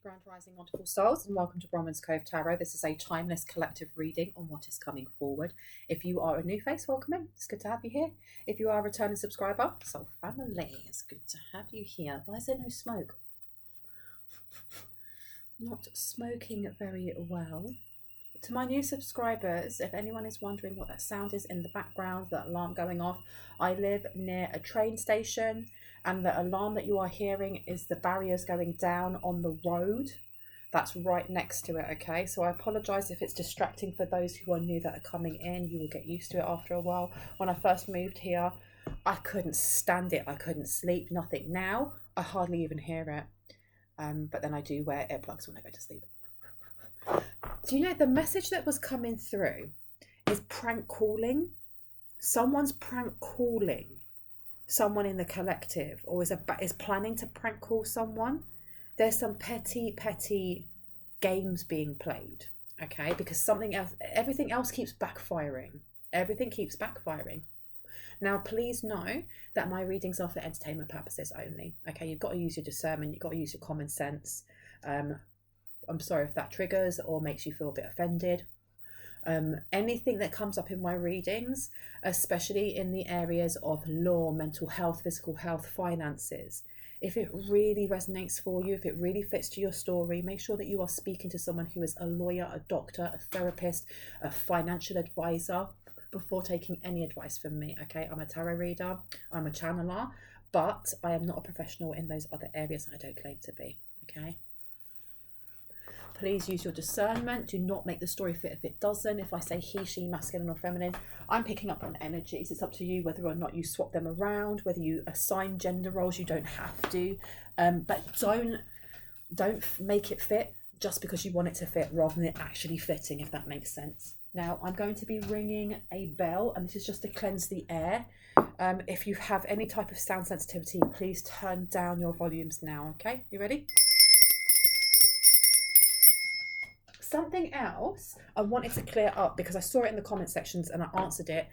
Grand Rising Wonderful Souls, and welcome to Bronwen's Cove Tarot. This is a timeless collective reading on what is coming forward. If you are a new face, welcome in. It's good to have you here. If you are a returning subscriber, soul family, it's good to have you here. Why is there no smoke? Not smoking very well. To my new subscribers, if anyone is wondering what that sound is in the background, that alarm going off, I live near a train station, and the alarm that you are hearing is the barriers going down on the road that's right next to it, okay? So I apologise if it's distracting for those who are new that are coming in. You will get used to it after a while. When I first moved here, I couldn't stand it. I couldn't sleep, nothing. Now, I hardly even hear it. But then I do wear earplugs when I go to sleep. Do you know the message that was coming through is prank calling? Someone's prank calling someone in the collective, or is planning to prank call someone. There's some petty games being played, okay? Because everything else keeps backfiring. Everything keeps backfiring. Now, please know that my readings are for entertainment purposes only, okay? You've got to use your discernment. You've got to use your common sense. I'm sorry if that triggers or makes you feel a bit offended. Anything that comes up in my readings, especially in the areas of law, mental health, physical health, finances, if it really resonates for you, if it really fits to your story, make sure that you are speaking to someone who is a lawyer, a doctor, a therapist, a financial advisor before taking any advice from me, okay? I'm a tarot reader, I'm a channeler, but I am not a professional in those other areas, and I don't claim to be, okay? Please use your discernment. Do not make the story fit if it doesn't. If I say he, she, masculine or feminine, I'm picking up on energies. It's up to you whether or not you swap them around, whether you assign gender roles. You don't have to. But don't make it fit just because you want it to fit rather than it actually fitting, if that makes sense. Now, I'm going to be ringing a bell, and this is just to cleanse the air. If you have any type of sound sensitivity, please turn down your volumes now, okay? You ready? Something else I wanted to clear up, because I saw it in the comment sections and I answered it.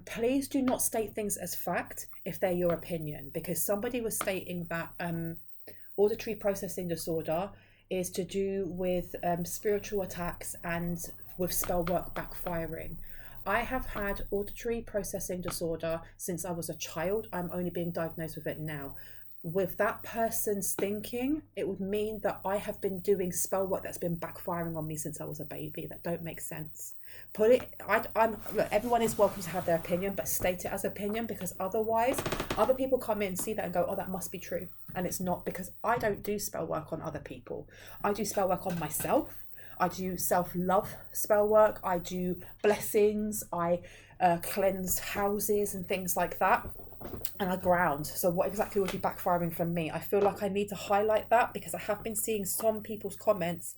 Please do not state things as fact if they're your opinion, because somebody was stating that auditory processing disorder is to do with spiritual attacks and with spell work backfiring. I have had auditory processing disorder since I was a child. I'm only being diagnosed with it now. With that person's thinking, it would mean that I have been doing spell work that's been backfiring on me since I was a baby. That don't make sense. Look, everyone is welcome to have their opinion, but state it as opinion, because otherwise other people come in, see that and go, oh, that must be true. And it's not, because I don't do spell work on other people. I do spell work on myself. I do self-love spell work. I do blessings. I cleanse houses and things like that. And I ground. So what exactly would be backfiring from me? I feel like I need to highlight that, because I have been seeing some people's comments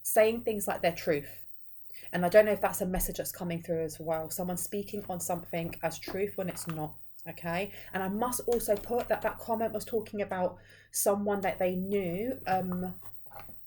saying things like they're truth. And I don't know if that's a message that's coming through as well. Someone speaking on something as truth when it's not, okay? And I must also put that comment was talking about someone that they knew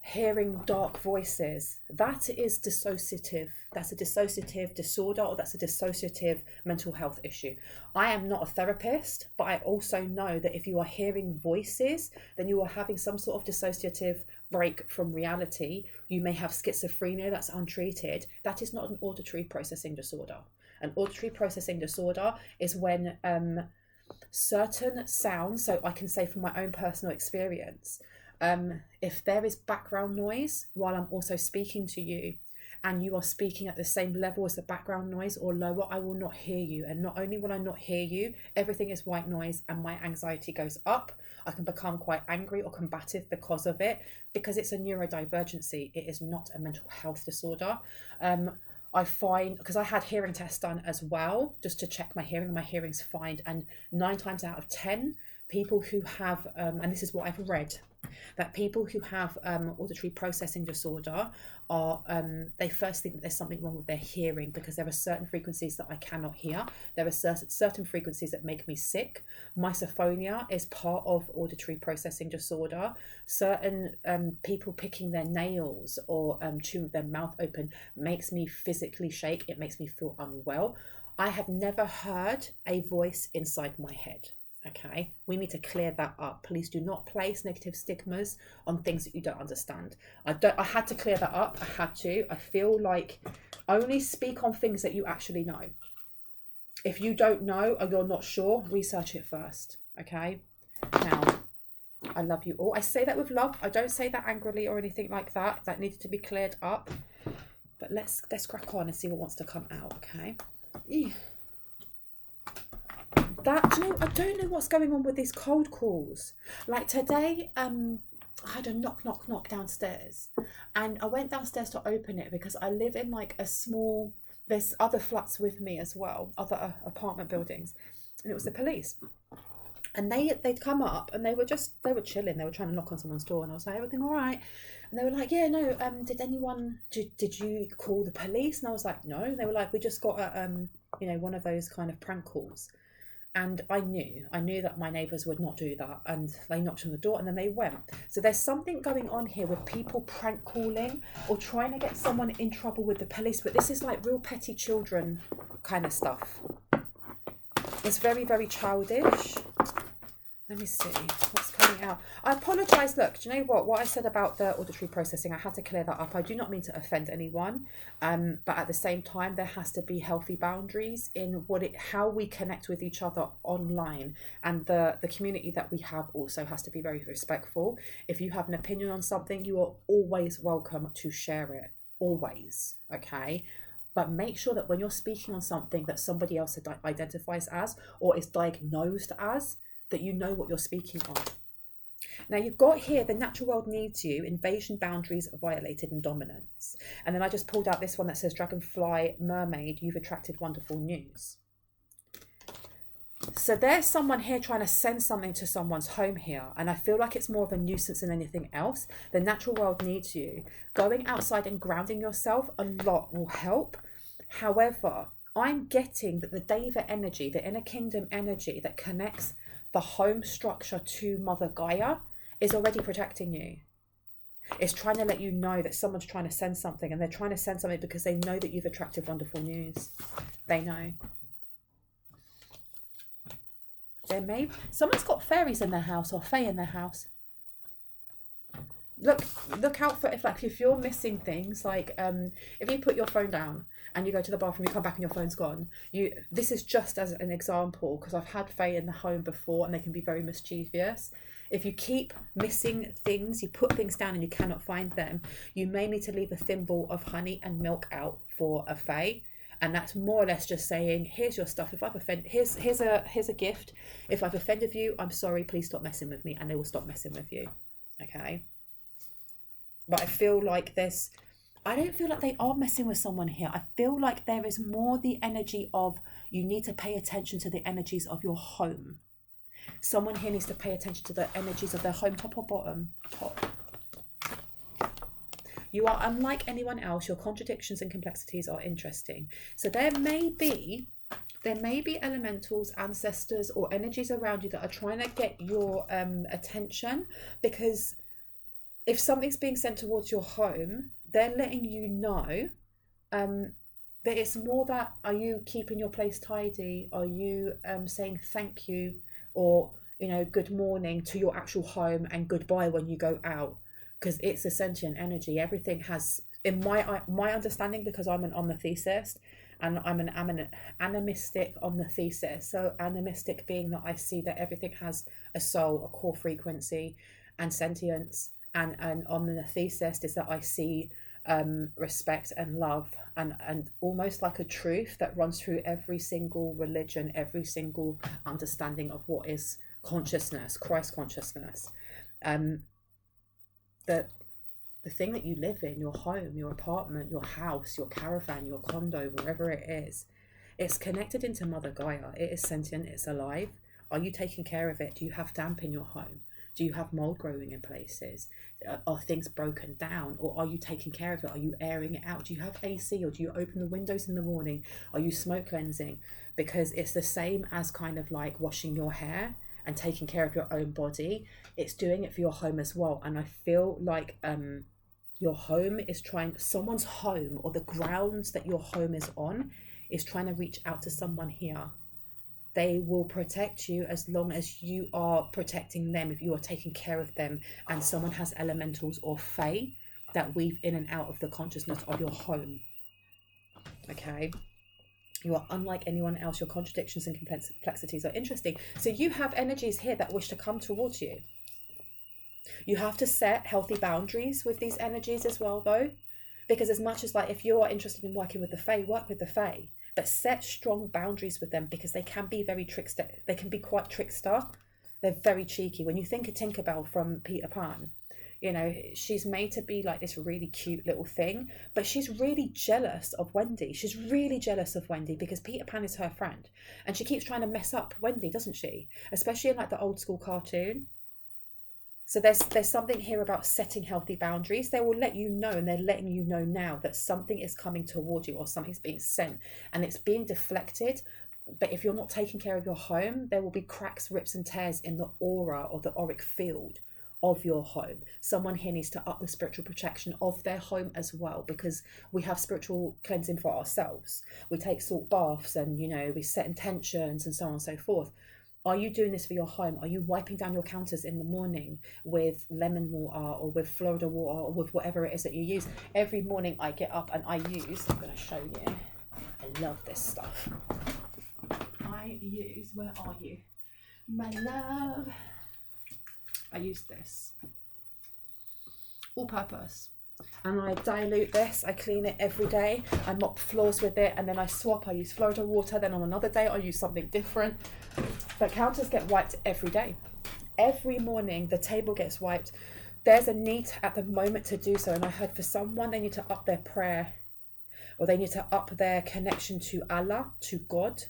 hearing dark voices. That is dissociative. That's a dissociative disorder, or that's a dissociative mental health issue. I am not a therapist, but I also know that if you are hearing voices, then you are having some sort of dissociative break from reality. You may have schizophrenia that's untreated. That is not an auditory processing disorder. An auditory processing disorder is when certain sounds, so I can say from my own personal experience, if there is background noise while I'm also speaking to you, and you are speaking at the same level as the background noise or lower, I will not hear you. And not only will I not hear you, everything is white noise and my anxiety goes up. I can become quite angry or combative because of it, because it's a neurodivergency. It is not a mental health disorder. I find, because I had hearing tests done as well, just to check my hearing, and my hearing's fine. And 9 times out of 10, people who have, and this is what I've read, that people who have auditory processing disorder are, they first think that there's something wrong with their hearing, because there are certain frequencies that I cannot hear. There are certain frequencies that make me sick. Misophonia is part of auditory processing disorder. Certain people picking their nails or chewing with their mouth open makes me physically shake. It makes me feel unwell. I have never heard a voice inside my head. Okay, we need to clear that up. Please do not place negative stigmas on things that you don't understand. I had to clear that up. I feel like only speak on things that you actually know. If you don't know or you're not sure, research it first. Okay, now I love you all. I say that with love. I don't say that angrily or anything like that. That needed to be cleared up. But let's crack on and see what wants to come out. Okay. I don't know what's going on with these cold calls. Like today, I had a knock downstairs, and I went downstairs to open it because I live in like a small. There's other flats with me as well, other apartment buildings, and it was the police. And they'd come up and they were chilling. They were trying to knock on someone's door, and I was like, everything all right? And they were like, yeah, no. Did you call the police? And I was like, no. And they were like, we just got one of those kind of prank calls. And I knew that my neighbours would not do that, and they knocked on the door and then they went. So there's something going on here with people prank calling or trying to get someone in trouble with the police, but this is like real petty children kind of stuff. It's very, very childish. Let me see what's coming out. I apologise. Look, do you know what I said about the auditory processing? I had to clear that up. I do not mean to offend anyone, but at the same time, there has to be healthy boundaries in how we connect with each other online, and the community that we have also has to be very respectful. If you have an opinion on something, you are always welcome to share it. Always, okay? But make sure that when you're speaking on something that somebody else identifies as or is diagnosed as, that you know what you're speaking on. Now you've got here, the natural world needs you, invasion boundaries violated, and dominance. And then I just pulled out this one that says dragonfly mermaid, you've attracted wonderful news. So there's someone here trying to send something to someone's home here, and I feel like it's more of a nuisance than anything else. The natural world needs you. Going outside and grounding yourself a lot will help. However, I'm getting that the Deva energy, the inner kingdom energy that connects the home structure to Mother Gaia is already protecting you. It's trying to let you know that someone's trying to send something, and they're trying to send something because they know that you've attracted wonderful news. They know. Someone's got fairies in their house or fae in their house. Look out for if you're missing things, like if you put your phone down and you go to the bathroom, you come back and your phone's gone. This is just as an example, because I've had fae in the home before and they can be very mischievous. If you keep missing things, you put things down and you cannot find them, you may need to leave a thimble of honey and milk out for a fae. And that's more or less just saying, here's your stuff. If I've offended, here's a gift. If I've offended you, I'm sorry, please stop messing with me, and they will stop messing with you. Okay. But I feel like I don't feel like they are messing with someone here. I feel like there is more the energy of, you need to pay attention to the energies of your home. Someone here needs to pay attention to the energies of their home, top or bottom? Top. You are unlike anyone else. Your contradictions and complexities are interesting. So there may be elementals, ancestors, or energies around you that are trying to get your attention, because if something's being sent towards your home, they're letting you know that it's more that, are you keeping your place tidy? Are you saying thank you or good morning to your actual home and goodbye when you go out? Because it's a sentient energy. Everything has, in my understanding, because I'm an omnitheist and I'm an animistic omnitheist. So animistic being that I see that everything has a soul, a core frequency, and sentience. And omnitheist is that I see respect and love and almost like a truth that runs through every single religion, every single understanding of what is consciousness, Christ consciousness. The thing that you live in, your home, your apartment, your house, your caravan, your condo, wherever it is, it's connected into Mother Gaia. It is sentient, it's alive. Are you taking care of it? Do you have damp in your home? Do you have mold growing in places? Are things broken down? Or are you taking care of it? Are you airing it out? Do you have AC, or do you open the windows in the morning? Are you smoke cleansing? Because it's the same as kind of like washing your hair and taking care of your own body. It's doing it for your home as well. And I feel like your home is someone's home, or the grounds that your home is on, is trying to reach out to someone here. They will protect you as long as you are protecting them, if you are taking care of them. And someone has elementals or fae that weave in and out of the consciousness of your home. Okay? You are unlike anyone else. Your contradictions and complexities are interesting. So you have energies here that wish to come towards you. You have to set healthy boundaries with these energies as well, though. Because as much as, like, if you are interested in working with the fae, work with the fae. But set strong boundaries with them, because they can be very trickster. They can be quite trickster. They're very cheeky. When you think of Tinkerbell from Peter Pan, you know, she's made to be like this really cute little thing, but she's really jealous of Wendy. She's really jealous of Wendy because Peter Pan is her friend. And she keeps trying to mess up Wendy, doesn't she? Especially in like the old school cartoon. So there's something here about setting healthy boundaries. They will let you know, and they're letting you know now, that something is coming toward you or something's being sent and it's being deflected. But if you're not taking care of your home, there will be cracks, rips and tears in the aura or the auric field of your home. Someone here needs to up the spiritual protection of their home as well, because we have spiritual cleansing for ourselves. We take salt baths and, you know, we set intentions and so on and so forth. Are you doing this for your home? Are you wiping down your counters in the morning with lemon water or with Florida water or with whatever it is that you use? Every morning I get up and I use, I'm going to show you, I love this stuff. I use, where are you? My love. I use this. All purpose. And I dilute this, I clean it every day, I mop floors with it, and then I swap. I use Florida water, then on another day I use something different. But counters get wiped every day. Every morning the table gets wiped. There's a need at the moment to do so, and I heard for someone they need to up their prayer, or they need to up their connection to Allah, to God.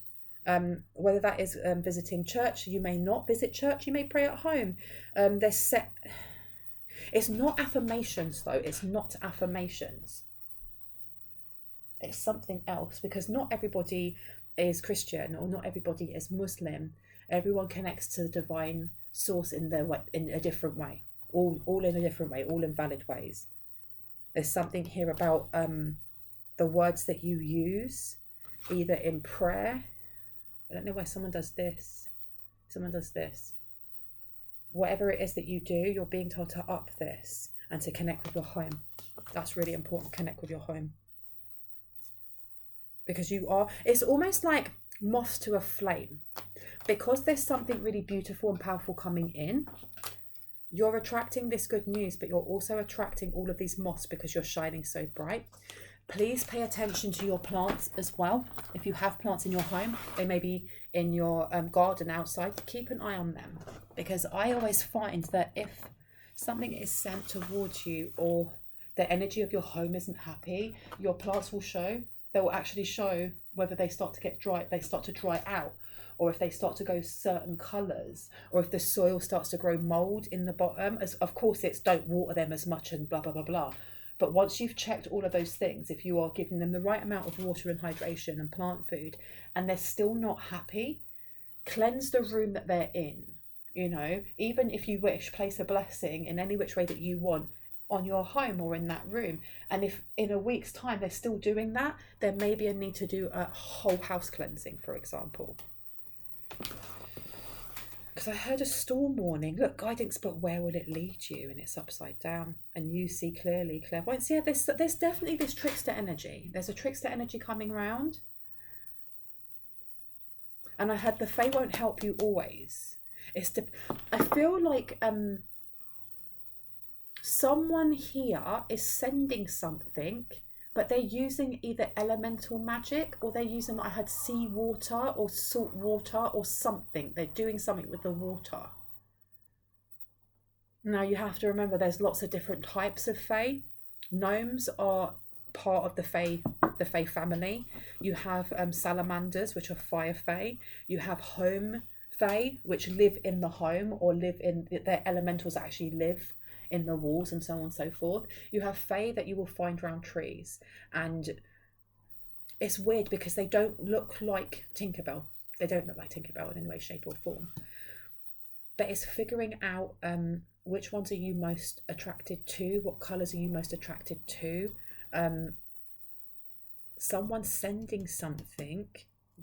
Whether that is visiting church. You may not visit church, you may pray at home. There's set. It's not affirmations though, it's not affirmations. It's something else, because not everybody is Christian or not everybody is Muslim. Everyone connects to the divine source in their way, in a different way. All in a different way, all in valid ways. There's something here about the words that you use, either in prayer. I don't know why someone does this. Someone does this. Whatever it is that you do, you're being told to up this and to connect with your home. That's really important. Connect with your home. Because you are, it's almost like moths to a flame. Because there's something really beautiful and powerful coming in, you're attracting this good news, but you're also attracting all of these moths because you're shining so bright. Please pay attention to your plants as well. If you have plants in your home, they may be in your garden outside. Keep an eye on them, because I always find that if something is sent towards you or the energy of your home isn't happy, your plants will show. They will actually show whether they start to get dry, they start to dry out, or if they start to go certain colours, or if the soil starts to grow mould in the bottom. As of course, it's don't water them as much and blah blah blah blah. But once you've checked all of those things, if you are giving them the right amount of water and hydration and plant food, and they're still not happy, cleanse the room that they're in. You know, even if you wish, place a blessing in any which way that you want on your home or in that room. And if in a week's time they're still doing that, there may be a need to do a whole house cleansing, for example. Because I heard a storm warning. Look, guidance, but where will it lead you? And it's upside down. And you see clearly, clairvoyance. Yeah, there's definitely this trickster energy. There's a trickster energy coming round. And I heard the Fae won't help you always. I feel like someone here is sending something, but they're using either elemental magic or they're using, I had sea water or salt water or something. They're doing something with the water. Now you have to remember there's lots of different types of Fae. Gnomes are part of the Fae family. You have salamanders, which are fire Fae. You have home Fae, which live in the home or live in, their elementals actually live in the walls and so on and so forth. You have Fae that you will find around trees, and it's weird because they don't look like Tinkerbell. They don't look like Tinkerbell in any way, shape or form. But it's figuring out which ones are you most attracted to, what colours are you most attracted to. Someone's sending something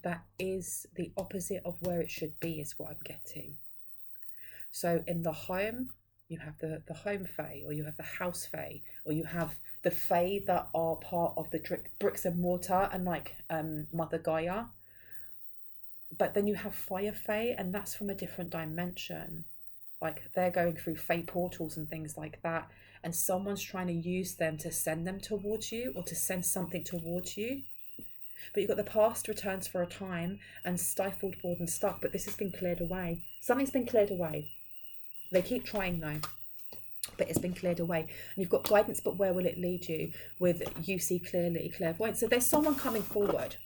that is the opposite of where it should be, is what I'm getting. So in the home, you have the home fae, or you have the house fae, or you have the fae that are part of the bricks and mortar and like Mother Gaia. But then you have fire fae, and that's from a different dimension. Like they're going through fae portals and things like that, and someone's trying to use them to send them towards you, or to send something towards you. But you've got the past returns for a time, and stifled, bored and stuck, but this has been cleared away. Something's been cleared away. They keep trying though, but it's been cleared away. And you've got guidance, but where will it lead you? With you see clearly, clairvoyance. So there's someone coming forward.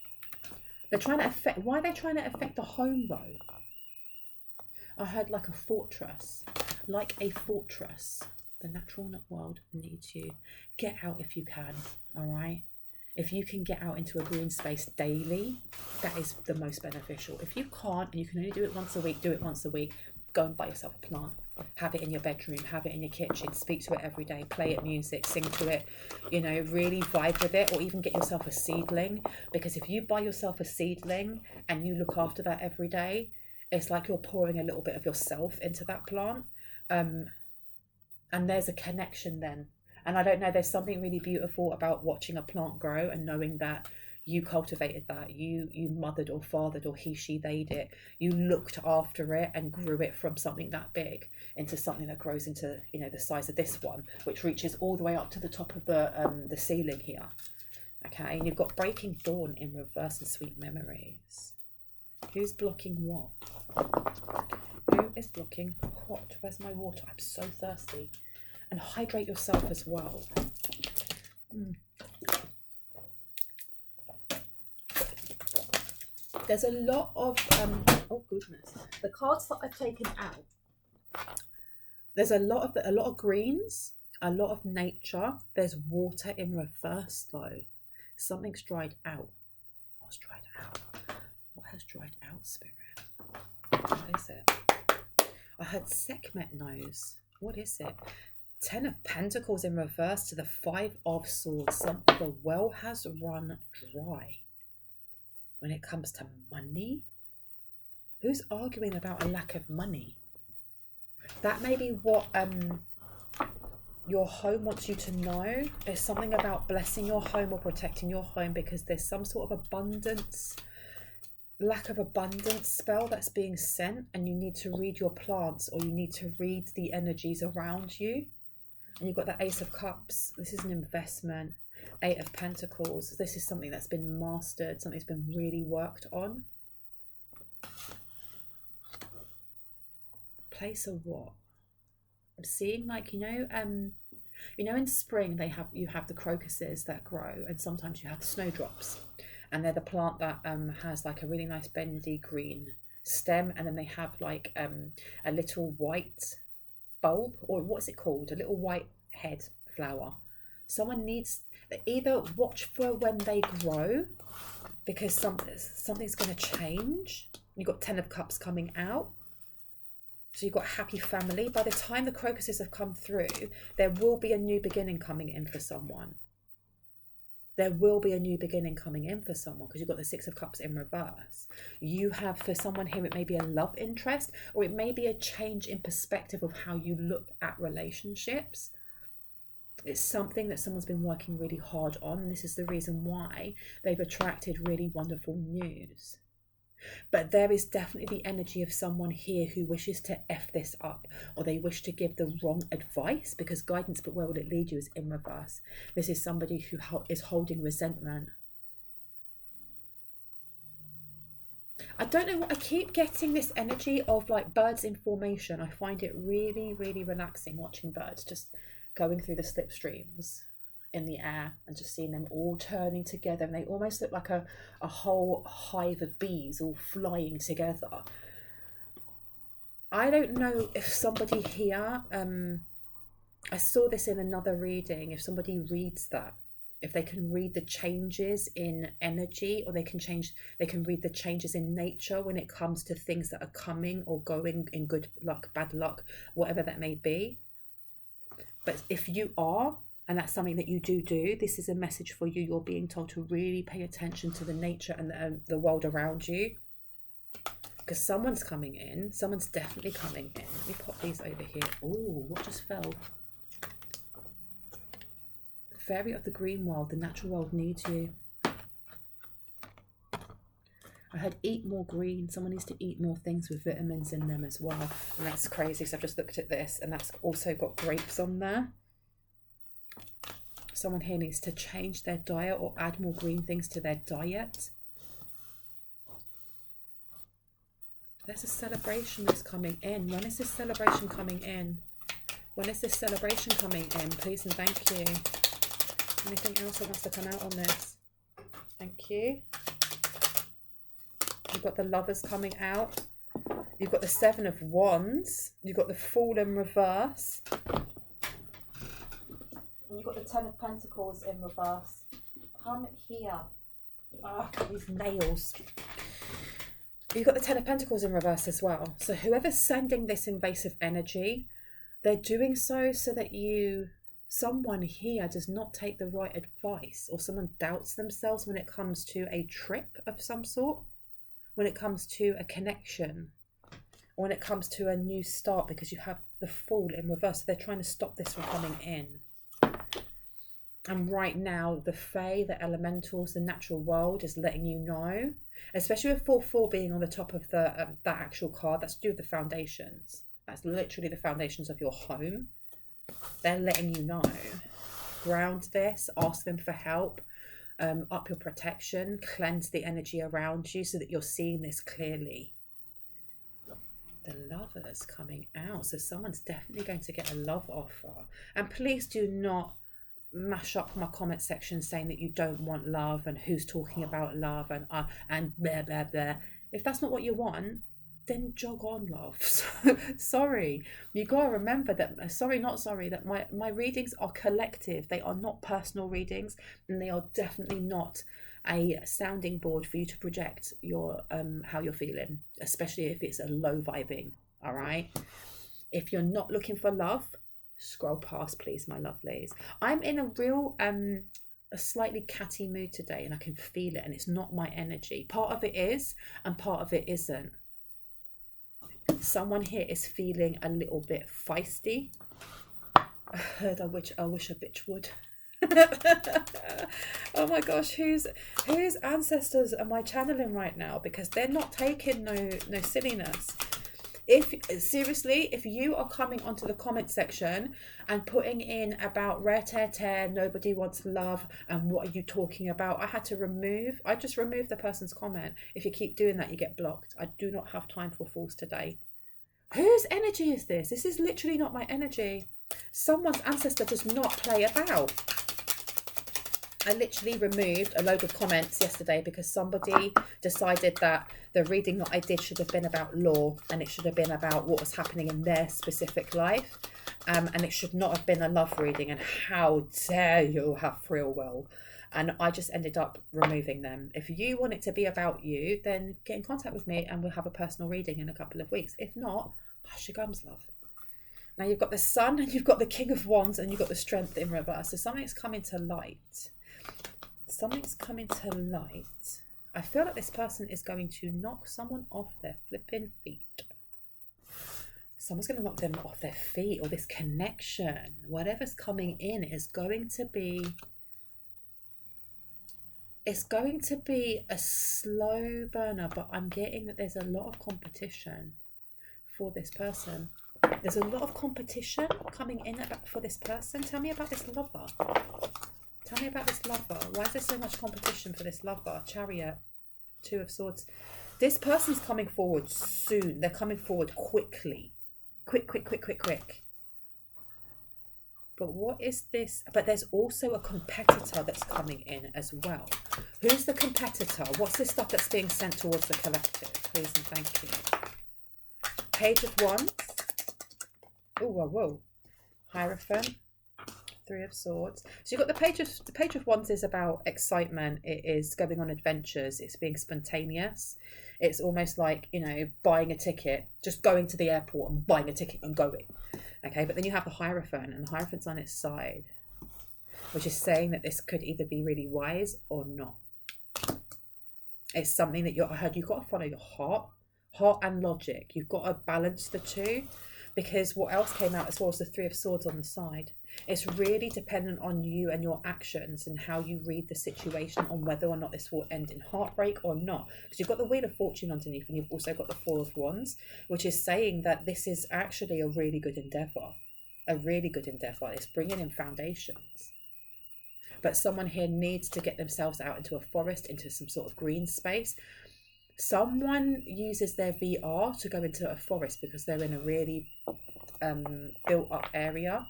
They're trying to affect, why are they trying to affect the home though? I heard like a fortress. Like a fortress. The natural world needs you. Get out if you can, all right? If you can get out into a green space daily, that is the most beneficial. If you can't, and you can only do it once a week, do it once a week. Go and buy yourself a plant. Have it in your bedroom, have it in your kitchen, speak to it every day, play it music, sing to it, you know, really vibe with it, or even get yourself a seedling. Because if you buy yourself a seedling and you look after that every day, it's like you're pouring a little bit of yourself into that plant. And there's a connection then. And I don't know, there's something really beautiful about watching a plant grow and knowing that you cultivated that, you mothered or fathered, or he, she, they'd it. You looked after it and grew it from something that big into something that grows into, you know, the size of this one, which reaches all the way up to the top of the ceiling here. Okay, and you've got Breaking Dawn in reverse and Sweet Memories. Who's blocking what? Who is blocking what? Where's my water? I'm so thirsty. And hydrate yourself as well. There's a lot of oh goodness, the cards that I've taken out. There's a lot of greens, a lot of nature. There's water in reverse though. Something's dried out. What's dried out? What has dried out, Spirit? What is it? I heard Sekhmet knows. What is it? 10 of Pentacles in reverse to the 5 of Swords. The well has run dry. When it comes to money, who's arguing about a lack of money? That may be what your home wants you to know. There's something about blessing your home or protecting your home, because there's some sort of abundance, lack of abundance spell that's being sent, and you need to read your plants, or you need to read the energies around you. And you've got the Ace of Cups. This is an investment. 8 of Pentacles. This is something that's been mastered, something that's been really worked on. Place of what? I'm seeing like, you know, in spring you have the crocuses that grow, and sometimes you have the snowdrops, and they're the plant that has like a really nice bendy green stem, and then they have like a little white bulb, or what's it called? A little white head flower. Someone needs either watch for when they grow, because something's going to change. You've got 10 of Cups coming out. So you've got happy family. By the time the crocuses have come through, there will be a new beginning coming in for someone. There will be a new beginning coming in for someone, because you've got the 6 of Cups in reverse. You have, for someone here, it may be a love interest, or it may be a change in perspective of how you look at relationships. It's something that someone's been working really hard on, and this is the reason why they've attracted really wonderful news. But there is definitely the energy of someone here who wishes to F this up, or they wish to give the wrong advice, because guidance, but where will it lead you, is in reverse. This is somebody who is holding resentment. I don't know what, I keep getting this energy of like birds in formation. I find it really, really relaxing watching birds just going through the slipstreams in the air and just seeing them all turning together, and they almost look like a whole hive of bees all flying together. I don't know if somebody here, I saw this in another reading, if somebody reads that, if they can read the changes in energy, or they can read the changes in nature when it comes to things that are coming or going, in good luck, bad luck, whatever that may be. But if you are, and that's something that you do, this is a message for you. You're being told to really pay attention to the nature and the world around you. Because someone's coming in. Someone's definitely coming in. Let me pop these over here. Oh, what just fell? The fairy of the green world, the natural world needs you. I heard eat more green. Someone needs to eat more things with vitamins in them as well. And that's crazy. So I've just looked at this and that's also got grapes on there. Someone here needs to change their diet or add more green things to their diet. There's a celebration that's coming in. When is this celebration coming in? When is this celebration coming in? Please and thank you. Anything else that wants to come out on this? Thank you. You've got the Lovers coming out. You've got the Seven of Wands. You've got the Fool in reverse. And you've got the Ten of Pentacles in reverse. Come here. Ah, these nails. You've got the Ten of Pentacles in reverse as well. So whoever's sending this invasive energy, they're doing so that someone here does not take the right advice, or someone doubts themselves when it comes to a trip of some sort, when it comes to a connection, or when it comes to a new start, because you have the Fool in reverse. So they're trying to stop this from coming in. And right now, the Fae, the elementals, the natural world is letting you know, especially with 4-4 being on the top of the that actual card, that's to do with the foundations. That's literally the foundations of your home. They're letting you know. Ground this, ask them for help, up your protection, cleanse the energy around you so that you're seeing this clearly. The Lovers coming out. So someone's definitely going to get a love offer. And please do not mash up my comment section saying that you don't want love and who's talking about love and blah blah blah. If that's not what you want, then jog on, love. Sorry, you gotta remember that that my readings are collective. They are not personal readings, and they are definitely not a sounding board for you to project your how you're feeling, especially if it's a low vibing. All right, if you're not looking for love, scroll past, please, my lovelies. I'm in a real a slightly catty mood today, and I can feel it, and it's not my energy. Part of it is and part of it isn't. Someone here is feeling a little bit feisty. I wish a bitch would. Oh my gosh, whose ancestors am I channeling right now? Because they're not taking no silliness. If you are coming onto the comment section and putting in about rare tear, nobody wants love, and what are you talking about, I just remove the person's comment. If you keep doing that, you get blocked. I do not have time for fools today. Whose energy is this? This is literally not my energy. Someone's ancestor does not play about. I literally removed a load of comments yesterday because somebody decided that the reading that I did should have been about law, and it should have been about what was happening in their specific life, and it should not have been a love reading, and how dare you have free will. And I just ended up removing them. If you want it to be about you, then get in contact with me and we'll have a personal reading in a couple of weeks. If not, hush your gums, love. Now you've got the Sun and you've got the King of Wands and you've got the Strength in reverse. So something's coming to light. Something's coming to light. I feel like this person is going to knock someone off their flipping feet. Someone's going to knock them off their feet, or this connection, whatever's coming in, is going to be... It's going to be a slow burner, but I'm getting that there's a lot of competition for this person. There's a lot of competition coming in for this person. Tell me about this lover. Tell me about this lover. Why is there so much competition for this lover? Chariot, Two of Swords. This person's coming forward soon. They're coming forward quickly. Quick. But what is this? But there's also a competitor that's coming in as well. Who's the competitor? What's this stuff that's being sent towards the collective? Please and thank you. Page of Wands. Oh, whoa. Hierophant. Three of Swords. So you've got the Page of Wands is about excitement. It is going on adventures. It's being spontaneous. It's almost like, buying a ticket, just going to the airport and buying a ticket and going. Okay, but then you have the Hierophant, and the Hierophant's on its side. which is saying that this could either be really wise or not. It's something that I heard you've got to follow your heart and logic. You've got to balance the two, because what else came out as well was the Three of Swords on the side. It's really dependent on you and your actions and how you read the situation on whether or not this will end in heartbreak or not. Because you've got the Wheel of Fortune underneath, and you've also got the Four of Wands, which is saying that this is actually a really good endeavour. A really good endeavour. It's bringing in foundations. But someone here needs to get themselves out into a forest, into some sort of green space. Someone uses their VR to go into a forest because they're in a really built up area.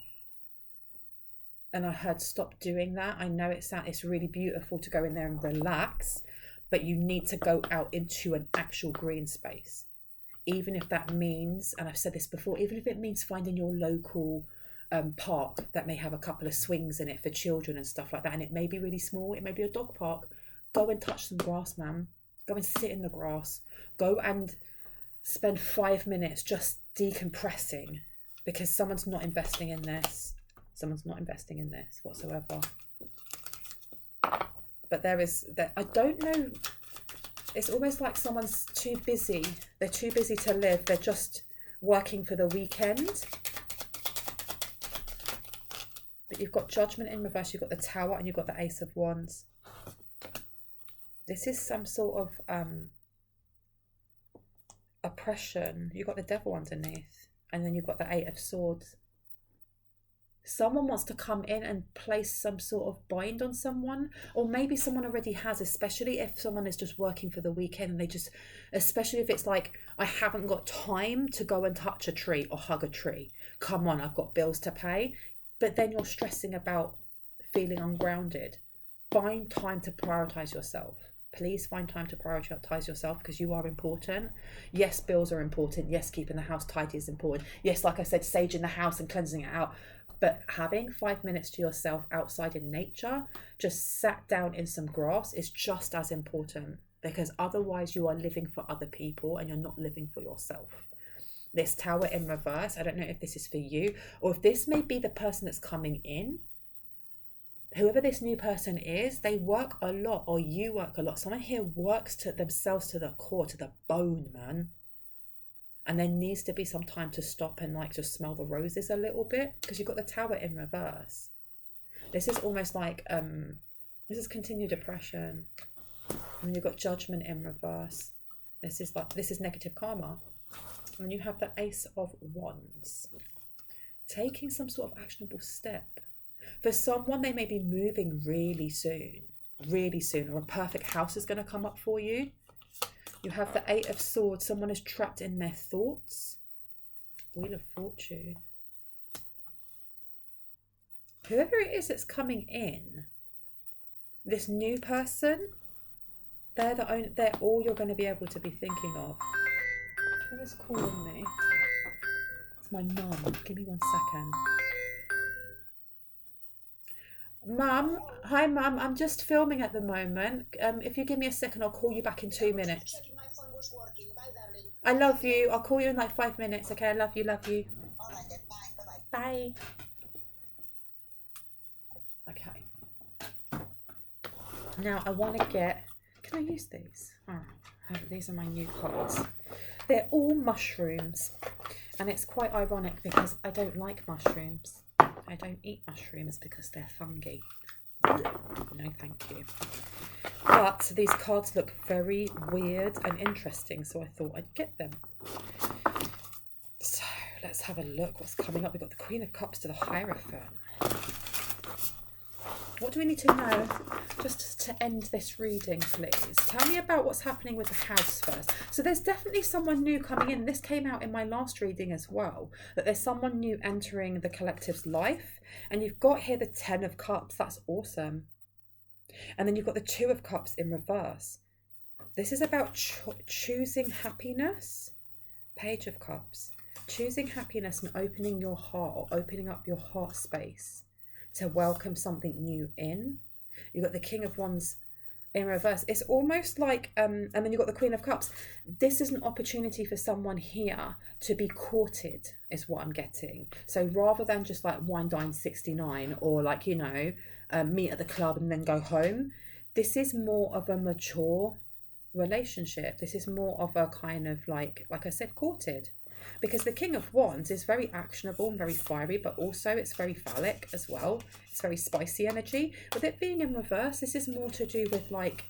And I heard stop doing that. I know it's really beautiful to go in there and relax, but you need to go out into an actual green space. Even if that means, and I've said this before, even if it means finding your local park that may have a couple of swings in it for children and stuff like that, and it may be really small, it may be a dog park. Go and touch some grass, man. Go and sit in the grass. Go and spend 5 minutes just decompressing, because someone's not investing in this. Someone's not investing in this whatsoever. But I don't know. It's almost like someone's too busy. They're too busy to live. They're just working for the weekend. But you've got Judgment in reverse. You've got the Tower, and you've got the Ace of Wands. This is some sort of oppression. You've got the Devil underneath, and then you've got the Eight of Swords. Someone wants to come in and place some sort of bind on someone, or maybe someone already has, especially if someone is just working for the weekend, and they just, especially if it's like, I haven't got time to go and touch a tree or hug a tree. Come on, I've got bills to pay. But then you're stressing about feeling ungrounded. Find time to prioritize yourself. Please find time to prioritize yourself, because you are important. Yes, bills are important. Yes, keeping the house tidy is important. Yes, like I said, saging the house and cleansing it out. But having 5 minutes to yourself outside in nature, just sat down in some grass, is just as important, because otherwise you are living for other people and you're not living for yourself. This Tower in reverse, I don't know if this is for you, or if this may be the person that's coming in. Whoever this new person is, they work a lot, or you work a lot. Someone here works to themselves to the core, to the bone, man. And there needs to be some time to stop and like just smell the roses a little bit, because you've got the Tower in reverse. This is almost like this is continued depression, and you've got Judgment in reverse. This is negative karma, and you have the Ace of Wands. Taking some sort of actionable step. For someone, they may be moving really soon, or a perfect house is going to come up for you. You have the Eight of Swords. Someone is trapped in their thoughts. Wheel of Fortune. Whoever it is that's coming in, this new person, they're all you're going to be able to be thinking of. Who is calling me? It's my mum. Give me 1 second. Mum, hi mum, I'm just filming at the moment. If you give me a second, I'll call you back in 2 minutes. My phone was working. Bye, darling. I love you. I'll call you in like 5 minutes. Okay, I love you. All right then. Bye. Bye-bye. Bye. Okay. Now I want to get. Can I use these? Oh, these are my new cards. They're all mushrooms, and it's quite ironic because I don't like mushrooms. I don't eat mushrooms because they're fungi. No, thank you. But these cards look very weird and interesting, so I thought I'd get them. So let's have a look what's coming up. We've got the Queen of Cups to the Hierophant. What do we need to know just to end this reading, please? Tell me about what's happening with the house first. So there's definitely someone new coming in. This came out in my last reading as well, that there's someone new entering the collective's life. And you've got here the 10 of Cups. That's awesome. And then you've got the 2 of Cups in reverse. This is about choosing happiness. Page of Cups. Choosing happiness and opening your heart, or opening up your heart space to welcome something new in. You've got the King of Wands in reverse. It's almost like and then you've got the Queen of Cups. This is an opportunity for someone here to be courted, is what I'm getting. So rather than just like wine dine 69 or like, you know, meet at the club and then go home, this is more of a mature relationship. This is more of a kind of like I said, courted. Because the King of Wands is very actionable and very fiery, but also it's very phallic as well. It's very spicy energy. With it being in reverse, this is more to do with like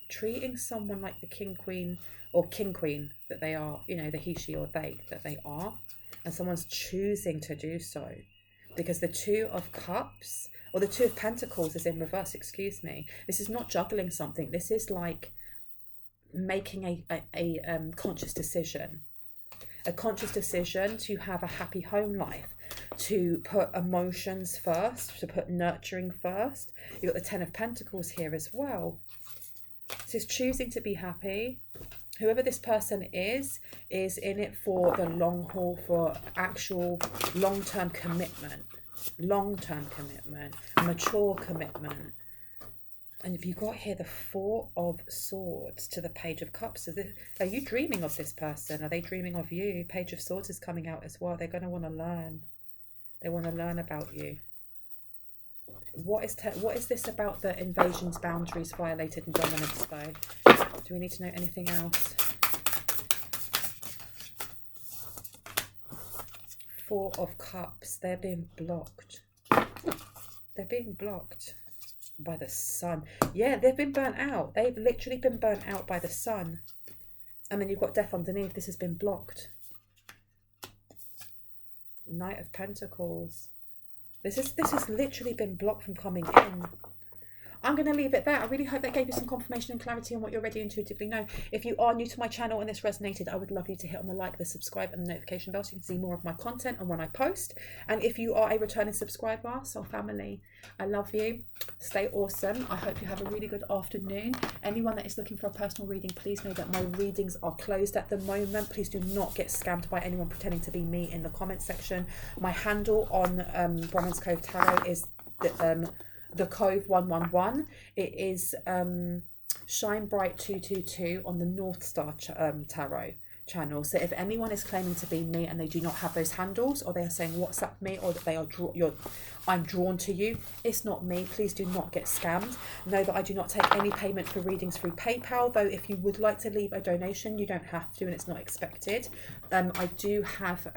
treating someone like the King Queen or King Queen that they are, you know, the he, she or they that they are, and someone's choosing to do so. Because the Two of Cups or the Two of Pentacles is in reverse, excuse me. This is not juggling something. This is like making a conscious decision. A conscious decision to have a happy home life, to put emotions first, to put nurturing first. You've got the Ten of Pentacles here as well. So it's choosing to be happy. Whoever this person is in it for the long haul, for actual long-term commitment, mature commitment. And if you got here the Four of Swords to the Page of Cups, are you dreaming of this person? Are they dreaming of you? Page of Swords is coming out as well. They're going to want to learn. They want to learn about you. What is this about the invasion's boundaries violated and dominance though? Do we need to know anything else? Four of Cups. They're being blocked. They're being blocked by the sun. Yeah, they've been burnt out. They've literally been burnt out by the sun. And then you've got death underneath. This has been blocked. Knight of Pentacles. This has literally been blocked from coming in. I'm going to leave it there. I really hope that gave you some confirmation and clarity on what you already intuitively know. If you are new to my channel and this resonated, I would love you to hit on the like, the subscribe and the notification bell so you can see more of my content and when I post. And if you are a returning subscriber, so family, I love you. Stay awesome. I hope you have a really good afternoon. Anyone that is looking for a personal reading, please know that my readings are closed at the moment. Please do not get scammed by anyone pretending to be me in the comment section. My handle on Bronwen's Cove Tarot is the Cove 111. It is Shine Bright 222 on the North Star Tarot channel. So if anyone is claiming to be me and they do not have those handles, or they are saying WhatsApp me, or that they are I'm drawn to you, it's not me. Please do not get scammed. Know that I do not take any payment for readings through PayPal, though if you would like to leave a donation, you don't have to and it's not expected. I do have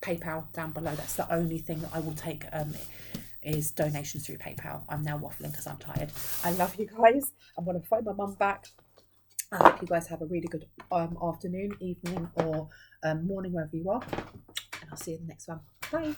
PayPal down below. That's the only thing that I will take is donations through PayPal. I'm now waffling because I'm tired. I love you guys. I'm going to phone my mum back. I hope you guys have a really good afternoon, evening or morning, wherever you are. And I'll see you in the next one. Bye.